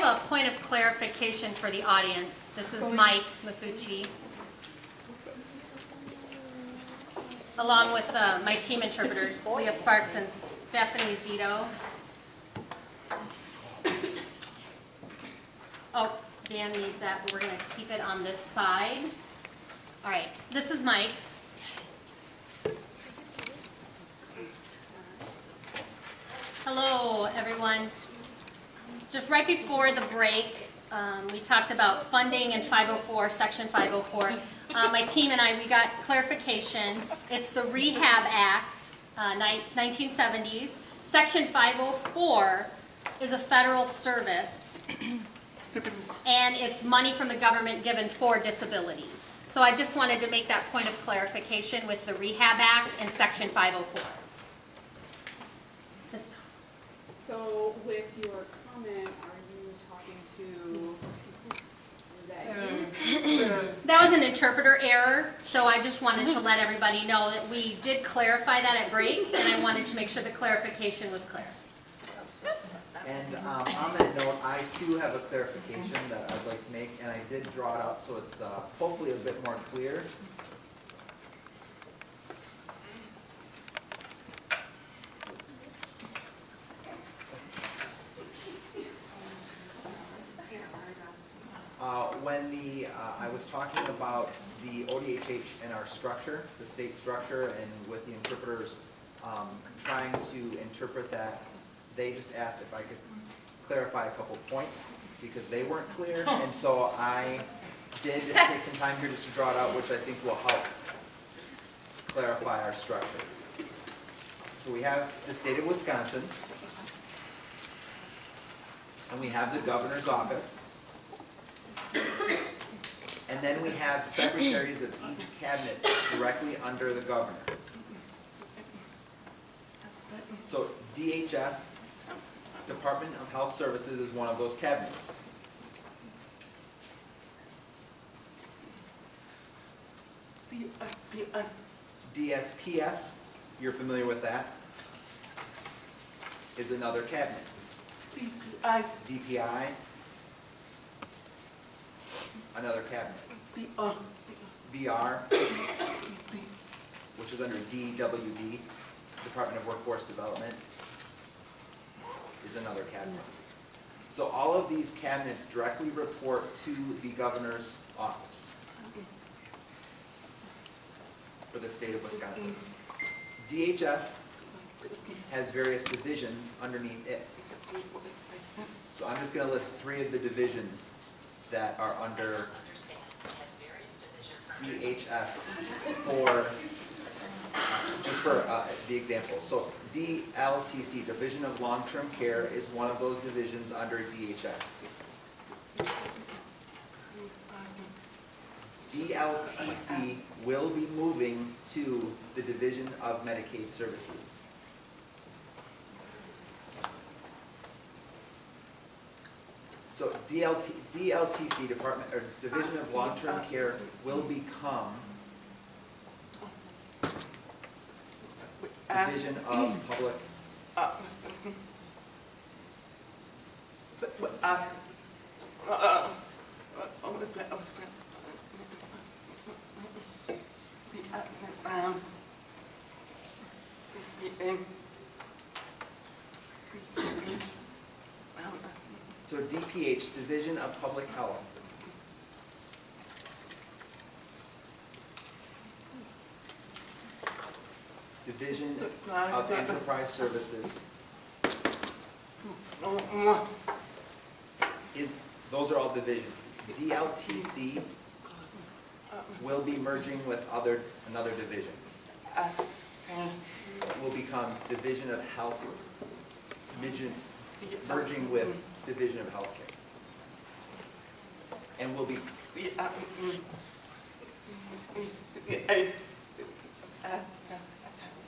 a point of clarification for the audience. This is Mike Mafucci, along with my team interpreters, Leah Sparks and Stephanie Zito. Oh, Dan needs that, but we're going to keep it on this side. All right, this is Mike. Hello, everyone. Just right before the break, we talked about funding in 504, Section 504. My team and I, we got clarification. It's the Rehab Act, 1970s. Section 504 is a federal service, and it's money from the government given for disabilities. So I just wanted to make that point of clarification with the Rehab Act and Section 504. So with your comment, are you talking to, is that you? That was an interpreter error, so I just wanted to let everybody know that we did clarify that at break, and I wanted to make sure the clarification was clear. And on that note, I too have a clarification that I'd like to make, and I did draw it out so it's hopefully a bit more clear. When I was talking about the ODHH and our structure, the state structure, and with the interpreters trying to interpret that, they just asked if I could clarify a couple points because they weren't clear, and so I did take some time here just to draw it out, which I think will help clarify our structure. So we have the state of Wisconsin, and we have the governor's office. And then we have secretaries of each cabinet directly under the governor. So DHS, Department of Health Services, is one of those cabinets. DSPS, you're familiar with that, is another cabinet. DPI, another cabinet. VR, which is under DWD, Department of Workforce Development, is another cabinet. So all of these cabinets directly report to the governor's office for the state of Wisconsin. DHS has various divisions underneath it. So I'm just going to list 3 of the divisions that are under DHS for, just for the example. So DLTC, Division of Long-Term Care, is one of those divisions under DHS. DLTC will be moving to the Division of Medicaid Services. So DLTC, Department or Division of Long-Term Care, will become Division of Public. So DPH, Division of Public Health. Division of Enterprise Services. Those are all divisions. DLTC will be merging with another division. It will become Division of Health, merging with Division of Healthcare. And will be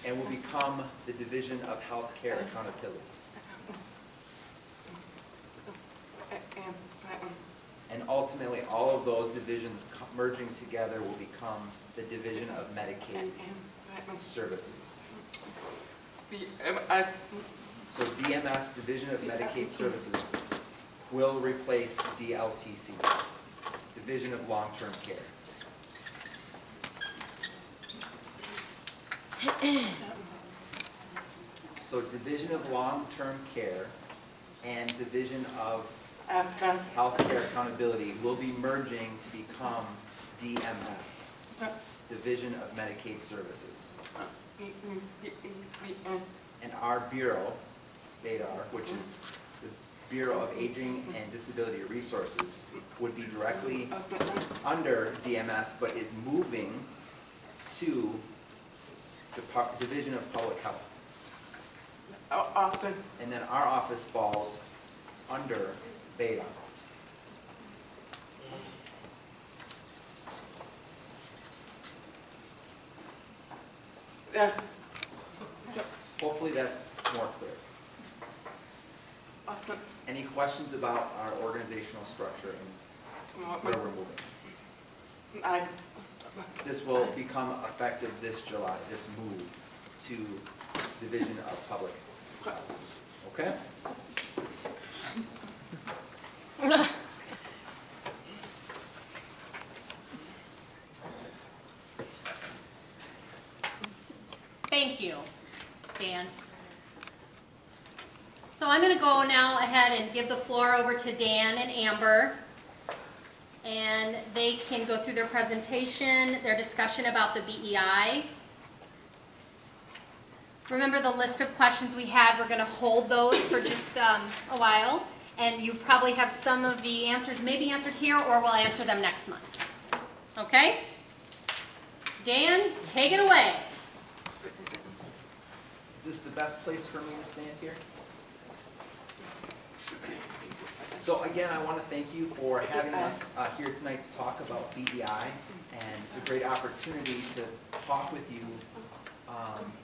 and will become the Division of Healthcare Accountability. And ultimately, all of those divisions merging together will become the Division of Medicaid Services. So DMS, Division of Medicaid Services, will replace DLTC, Division of Long-Term Care. So Division of Long-Term Care and Division of Healthcare Accountability will be merging to become DMS, Division of Medicaid Services. And our bureau, BADAR, which is the Bureau of Aging and Disability Resources, would be directly under DMS, but is moving to Division of Public Health. And then our office falls under BADAR. Hopefully that's more clear. Any questions about our organizational structure and where we're moving? This will become effective this July, this move to Division of Public Health. Okay? Thank you, Dan. So I'm going to go now ahead and give the floor over to Dan and Amber. And they can go through their presentation, their discussion about the BEI. Remember the list of questions we had, we're going to hold those for just a while. And you probably have some of the answers maybe answered here, or we'll answer them next month. Okay? Dan, take it away. Is this the best place for me to stand here? So again, I want to thank you for having us here tonight to talk about BEI, and it's a great opportunity to talk with you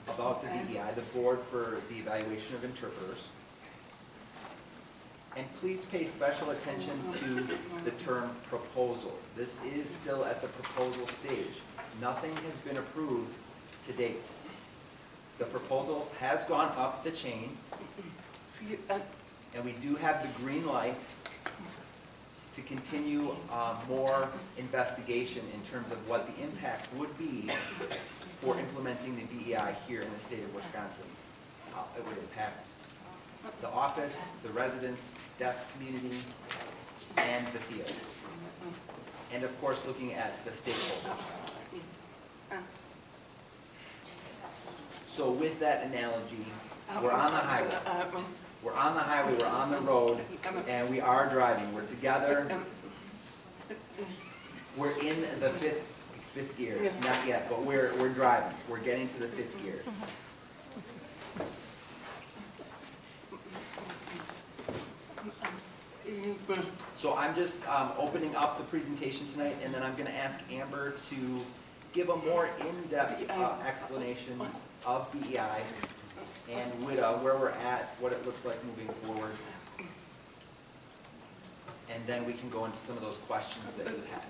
about the BEI, the Board for the Evaluation of Interpreters. And please pay special attention to the term proposal. This is still at the proposal stage. Nothing has been approved to date. The proposal has gone up the chain, and we do have the green light to continue more investigation in terms of what the impact would be for implementing the BEI here in the state of Wisconsin. How it would impact the office, the residents, deaf community, and the field. And of course, looking at the stakeholders. So with that analogy, we're on the highway. We're on the highway, we're on the road, and we are driving. We're together. We're in the fifth gear. Not yet, but we're driving. We're getting to the fifth gear. So I'm just opening up the presentation tonight, and then I'm going to ask Amber to give a more in-depth explanation of BEI and WIDA, where we're at, what it looks like moving forward. And then we can go into some of those questions that you had.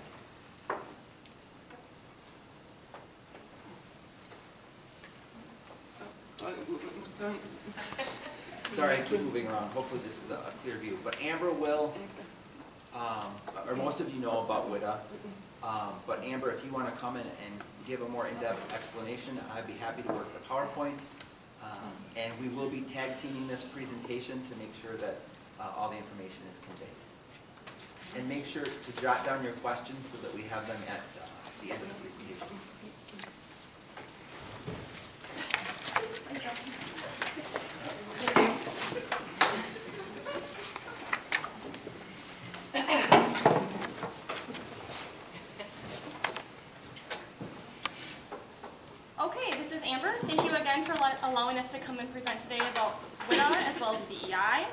Sorry, I keep moving around. Hopefully this is a clear view. But Amber will, or most of you know about WIDA, but Amber, if you want to come in and give a more in-depth explanation, I'd be happy to work the PowerPoint. And we will be tag teaming this presentation to make sure that all the information is conveyed. And make sure to jot down your questions so that we have them at the end of the presentation. Okay, this is Amber. Thank you again for allowing us to come and present today about WIDA as well as BEI.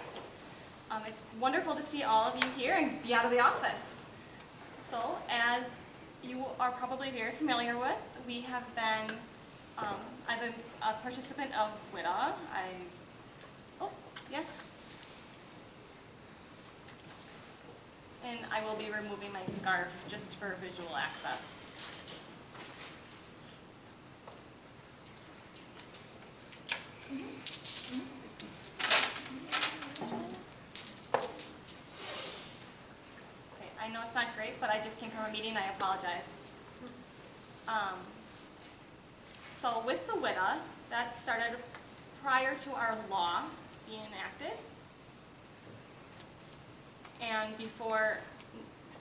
It's wonderful to see all of you here and be out of the office. So, as you are probably very familiar with, we have been, I've been a participant of WIDA. Oh, yes. And I will be removing my scarf just for visual access. I know it's not great, but I just came from a meeting, I apologize. So with the WITA, that started prior to our law being enacted and before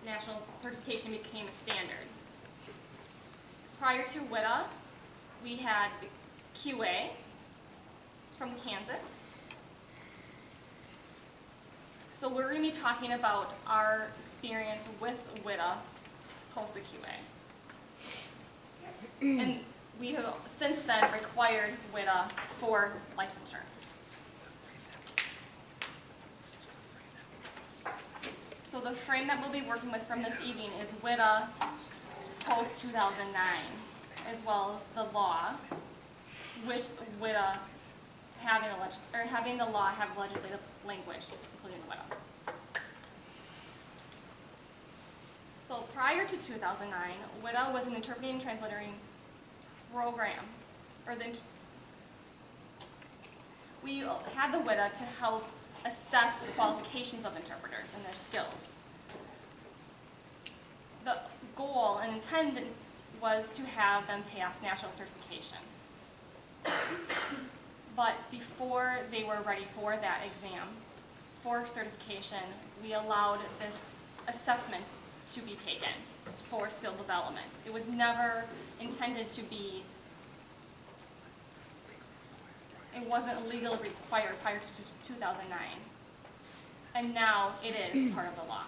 national certification became a standard. Prior to WITA, we had QA from Kansas. So we're going to be talking about our experience with WITA post the QA. And we have since then required WITA for licensure. So the frame that we'll be working with from this evening is WITA post 2009, as well as the law, with WITA having the law have legislative language, including the WITA. So prior to 2009, WITA was an interpreting and translating program, we had the WITA to help assess the qualifications of interpreters and their skills. The goal and intent was to have them pass national certification. But before they were ready for that exam, for certification, we allowed this assessment to be taken for skill development. It was never intended to be, it wasn't legally required prior to 2009. And now it is part of the law.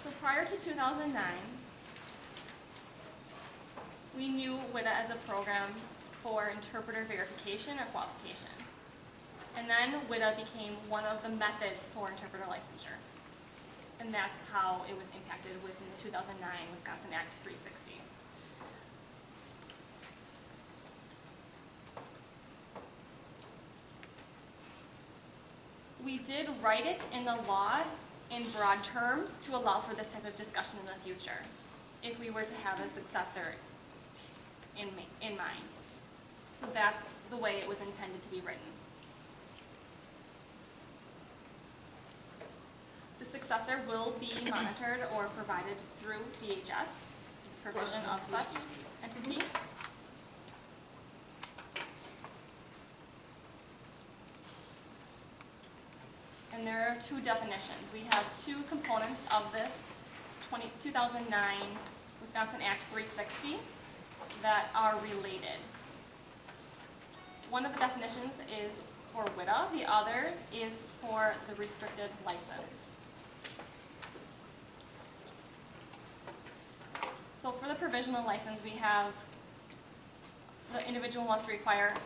So prior to 2009, we knew WITA as a program for interpreter verification or qualification. And then WITA became one of the methods for interpreter licensure. And that's how it was impacted within the 2009 Wisconsin Act 360. We did write it in the law in broad terms to allow for this type of discussion in the future, if we were to have a successor in mind. So that's the way it was intended to be written. The successor will be monitored or provided through DHS, provision of such entity. And there are two definitions. We have two components of this 2009 Wisconsin Act 360 that are related. One of the definitions is for WITA, the other is for the restricted license. So for the provisional license, we have the individual is required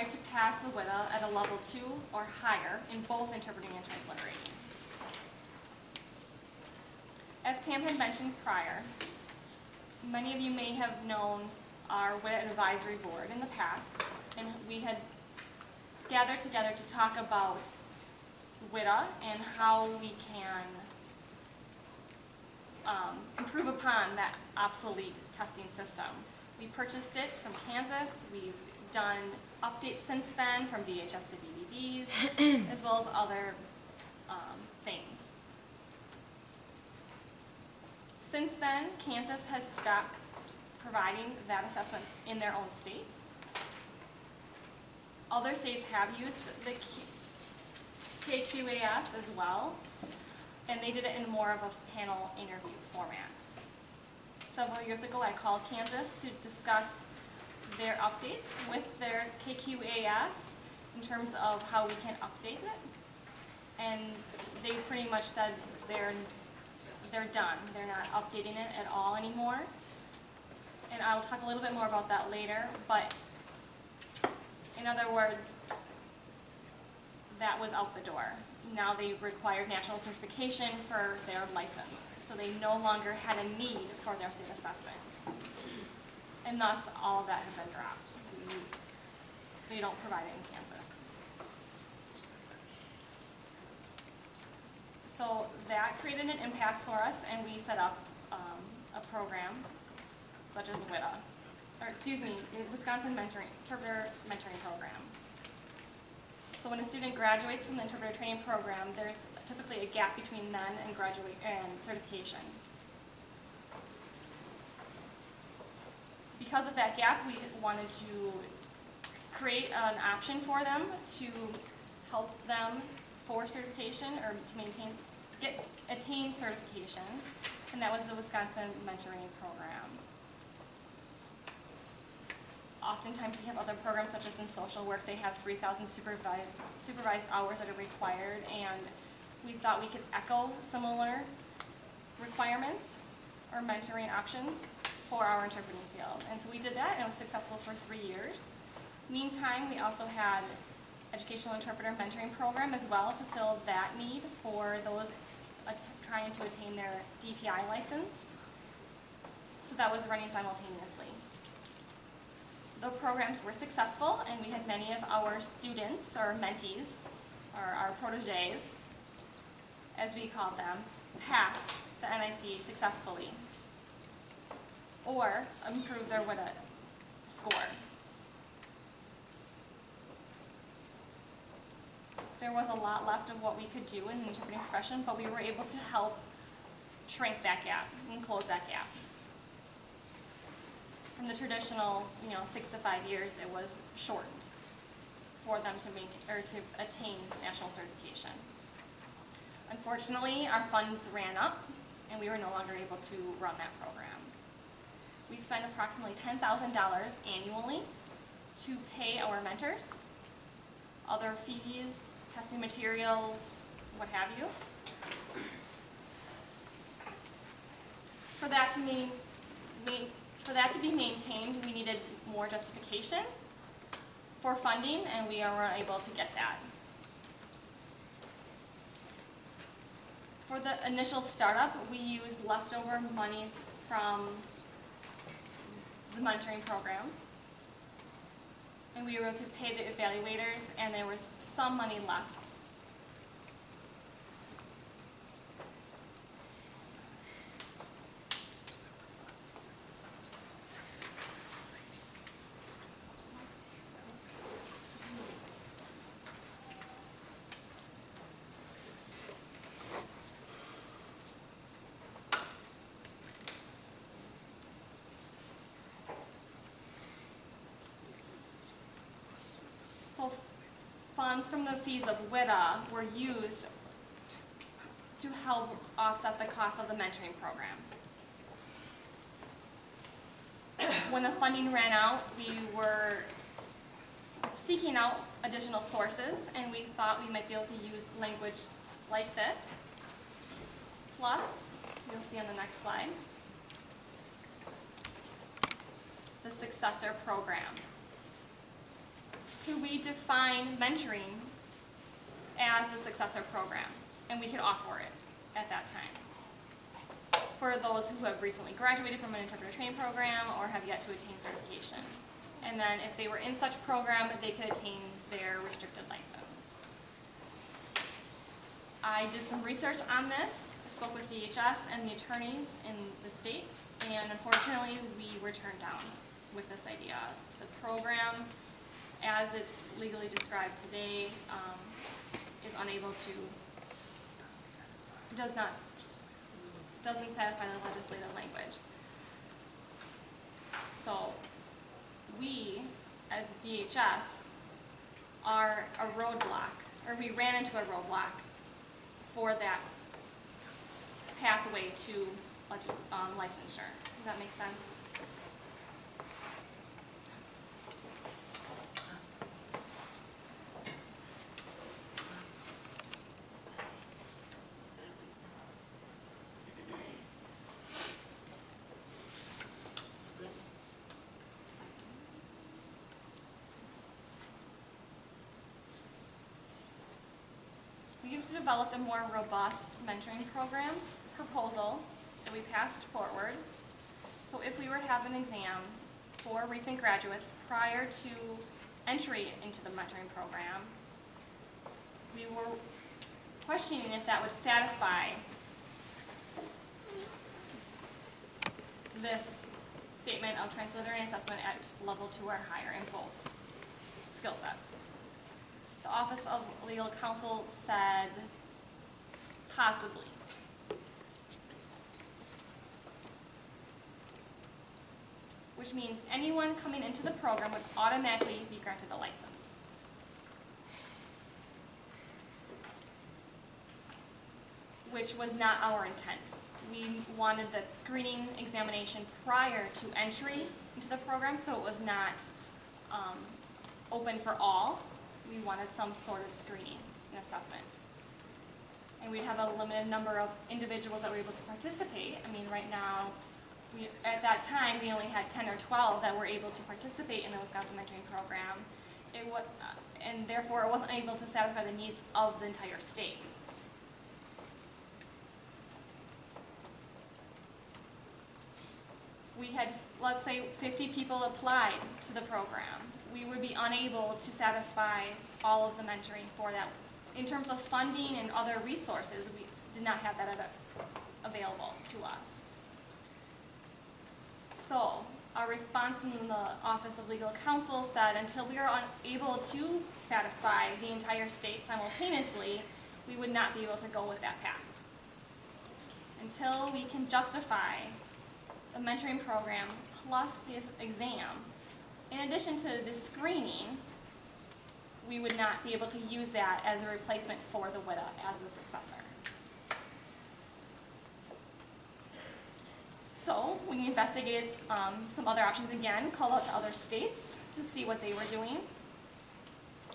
to pass the WITA at a level 2 or higher in both interpreting and transliteration. As Pam had mentioned prior, many of you may have known our WITA advisory board in the past, and we had gathered together to talk about WITA and how we can improve upon that obsolete testing system. We purchased it from Kansas. We've done updates since then from VHS to DVDs, as well as other things. Since then, Kansas has stopped providing that assessment in their own state. Other states have used the KQAS as well, and they did it in more of a panel interview format. Several years ago, I called Kansas to discuss their updates with their KQAS in terms of how we can update it. And they pretty much said they're done. They're not updating it at all anymore. And I'll talk a little bit more about that later, but in other words, that was out the door. Now they required national certification for their license, so they no longer had a need for their state assessment. And thus, all of that has been dropped. They don't provide it in Kansas. So that created an impasse for us, and we set up a program such as WITA. Wisconsin Interpreter Mentoring Program. So when a student graduates from the interpreter training program, there's typically a gap between then and certification. Because of that gap, we wanted to create an option for them to help them for certification or to attain certification, and that was the Wisconsin Mentoring Program. Oftentimes we have other programs such as in social work, they have 3,000 supervised hours that are required, and we thought we could echo similar requirements or mentoring options for our interpreting field. And so we did that, and it was successful for 3 years. Meantime, we also had educational interpreter mentoring program as well to fill that need for those trying to attain their DPI license. So that was running simultaneously. The programs were successful, and we had many of our students, or mentees, or our proteges, as we called them, pass the NIC successfully, or improve their WIDA score. There was a lot left of what we could do in the interpreting profession, but we were able to help shrink that gap and close that gap. From the traditional, 6 to 5 years, it was shortened for them to attain national certification. Unfortunately, our funds ran up, and we were no longer able to run that program. We spend approximately $10,000 annually to pay our mentors, other fees, testing materials, what have you. For that to be maintained, we needed more justification for funding, and we were able to get that. For the initial startup, we used leftover monies from the mentoring programs, and we were able to pay the evaluators, and there was some money left. So funds from the fees of WIDA were used to help offset the cost of the mentoring program. When the funding ran out, we were seeking out additional sources, and we thought we might be able to use language like this. Plus, you'll see on the next slide, the successor program. We defined mentoring as a successor program, and we could offer it at that time for those who have recently graduated from an interpreter training program or have yet to attain certification. And then if they were in such program, they could attain their restricted license. I did some research on this, spoke with DHS and the attorneys in the state, and unfortunately we were turned down with this idea. The program, as it's legally described today, is unable to, doesn't satisfy the legislative language. So we, as DHS, are a roadblock, or we ran into a roadblock for that pathway to licensure. Does that make sense? We've developed a more robust mentoring program proposal that we passed forward. So if we were to have an exam for recent graduates prior to entry into the mentoring program, we were questioning if that would satisfy this statement of transliteracy assessment at level 2 or higher in both skill sets. The Office of Legal Counsel said possibly. Which means anyone coming into the program would automatically be granted a license. Which was not our intent. We wanted the screening examination prior to entry into the program, so it was not open for all. We wanted some sort of screening and assessment. And we'd have a limited number of individuals that were able to participate. I mean, right now, at that time, we only had 10 or 12 that were able to participate in the Wisconsin Mentoring Program. And therefore, it wasn't able to satisfy the needs of the entire state. We had, let's say, 50 people applied to the program. We would be unable to satisfy all of the mentoring for that. In terms of funding and other resources, we did not have that available to us. So, our response from the Office of Legal Counsel said until we are unable to satisfy the entire state simultaneously, we would not be able to go with that path. Until we can justify the mentoring program plus the exam, in addition to the screening, we would not be able to use that as a replacement for the WIDA as a successor. So we investigated some other options again, called out to other states to see what they were doing.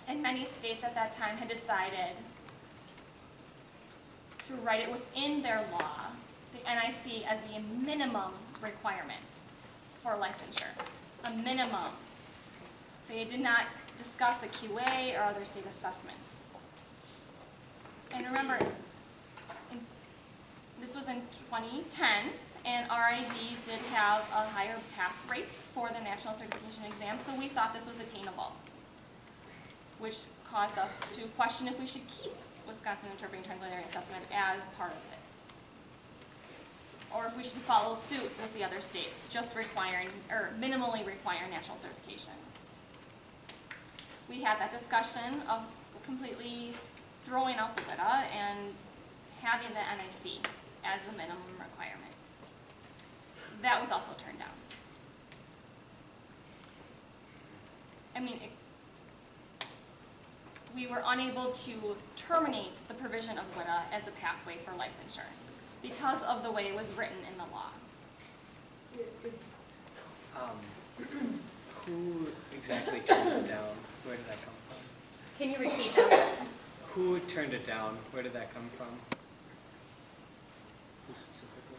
And many states at that time had decided to write it within their law, the NIC, as the minimum requirement for licensure. A minimum. They did not discuss a QA or other state assessment. And remember, this was in 2010, and RID did have a higher pass rate for the national certification exam, so we thought this was attainable, which caused us to question if we should keep Wisconsin Interpreting Transliteracy Assessment as part of it, or if we should follow suit with the other states, just requiring, or minimally require national certification. We had that discussion of completely throwing out the WIDA and having the NIC as the minimum requirement. That was also turned down. I mean, we were unable to terminate the provision of WIDA as a pathway for licensure because of the way it was written in the law. Who exactly turned it down? Where did that come from? Can you repeat that? Who turned it down? Where did that come from? Who specifically?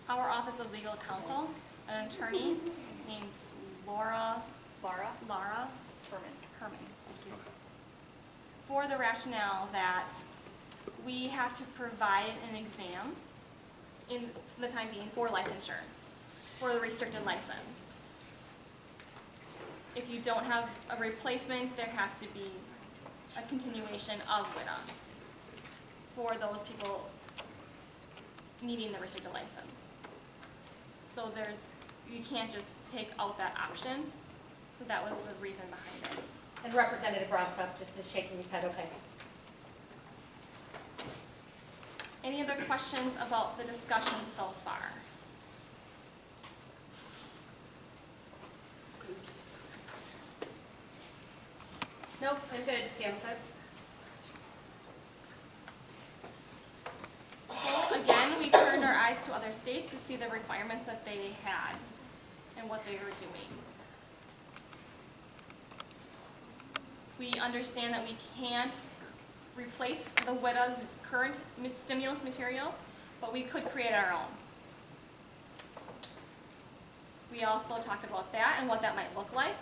Our Office of Legal Counsel, an attorney named Lara Herman. For the rationale that we have to provide an exam in the time being for licensure, for the restricted license. If you don't have a replacement, there has to be a continuation of WIDA for those people needing the restricted license. So you can't just take out that option. So that was the reason behind it. And Representative Rostoff just is shaking his head, okay. Any other questions about the discussion so far? Nope, I'm good, Pam says. So again, we turned our eyes to other states to see the requirements that they had and what they were doing. We understand that we can't replace the WIDA's current stimulus material, but we could create our own. We also talked about that and what that might look like.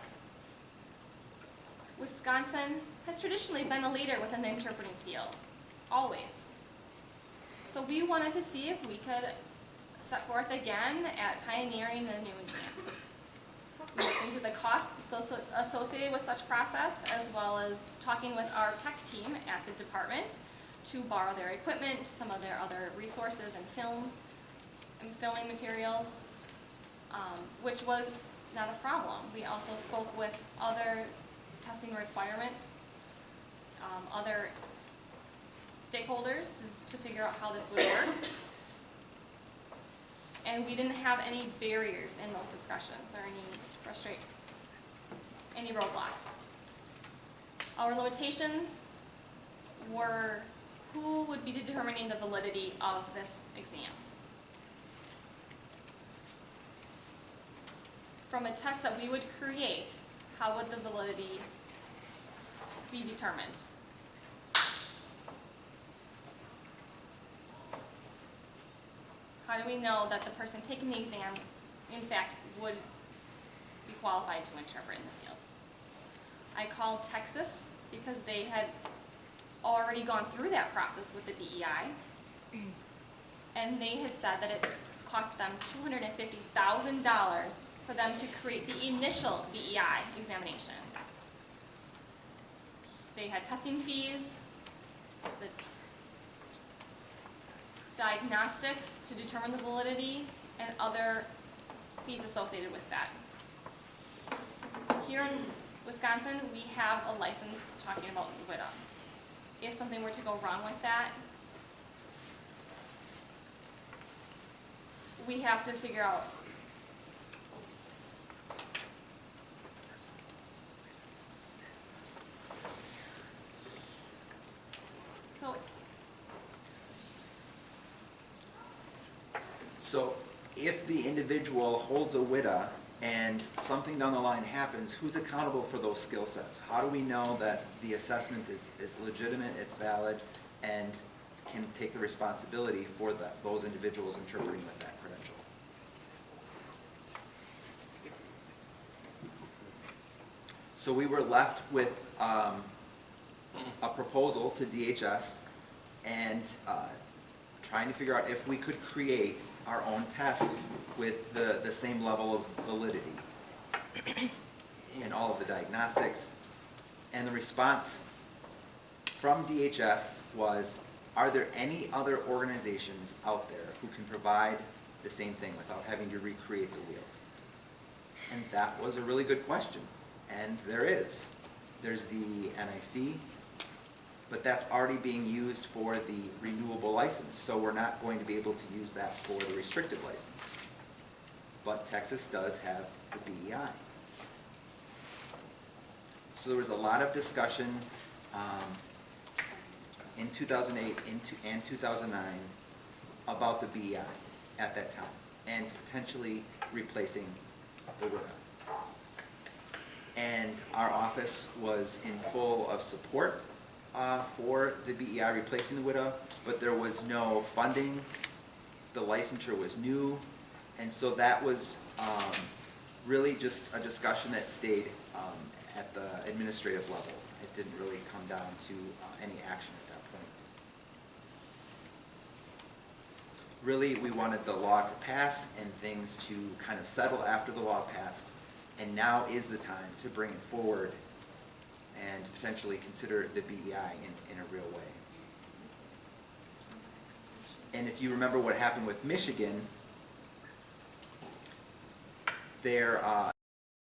Wisconsin has traditionally been a leader within the interpreting field, always. So we wanted to see if we could set forth again at pioneering the new exam. We looked into the costs associated with such process, as well as talking with our tech team at the department to borrow their equipment, some of their other resources and filming materials, which was not a problem. We also spoke with other testing requirements, other stakeholders to figure out how this would work. And we didn't have any barriers in those discussions or any roadblocks. Our limitations were who would be determining the validity of this exam. From a test that we would create, how would the validity be determined? How do we know that the person taking the exam, in fact, would be qualified to interpret in the field? I called Texas because they had already gone through that process with the BEI, and they had said that it cost them $250,000 for them to create the initial BEI examination. They had testing fees, the diagnostics to determine the validity, and other fees associated with that. Here in Wisconsin, we have a license talking about WIDA. If something were to go wrong with that, we have to figure out So if the individual holds a WIDA and something down the line happens, who's accountable for those skill sets? How do we know that the assessment is legitimate, it's valid, and can take the responsibility for those individuals interpreting with that credential? So we were left with a proposal to DHS and trying to figure out if we could create our own test with the same level of validity in all of the diagnostics. And the response from DHS was, are there any other organizations out there who can provide the same thing without having to recreate the wheel? And that was a really good question. And there is. There's the NIC, but that's already being used for the renewable license, so we're not going to be able to use that for the restricted license. But Texas does have the BEI. So there was a lot of discussion in 2008 and 2009 about the BEI at that time, and potentially replacing the WIDA. And our office was in full of support for the BEI replacing the WIDA, but there was no funding. The licensure was new, and so that was really just a discussion that stayed at the administrative level. It didn't really come down to any action at that point. Really, we wanted the law to pass and things to kind of settle after the law passed, and now is the time to bring it forward and potentially consider the BEI in a real way. And if you remember what happened with Michigan, their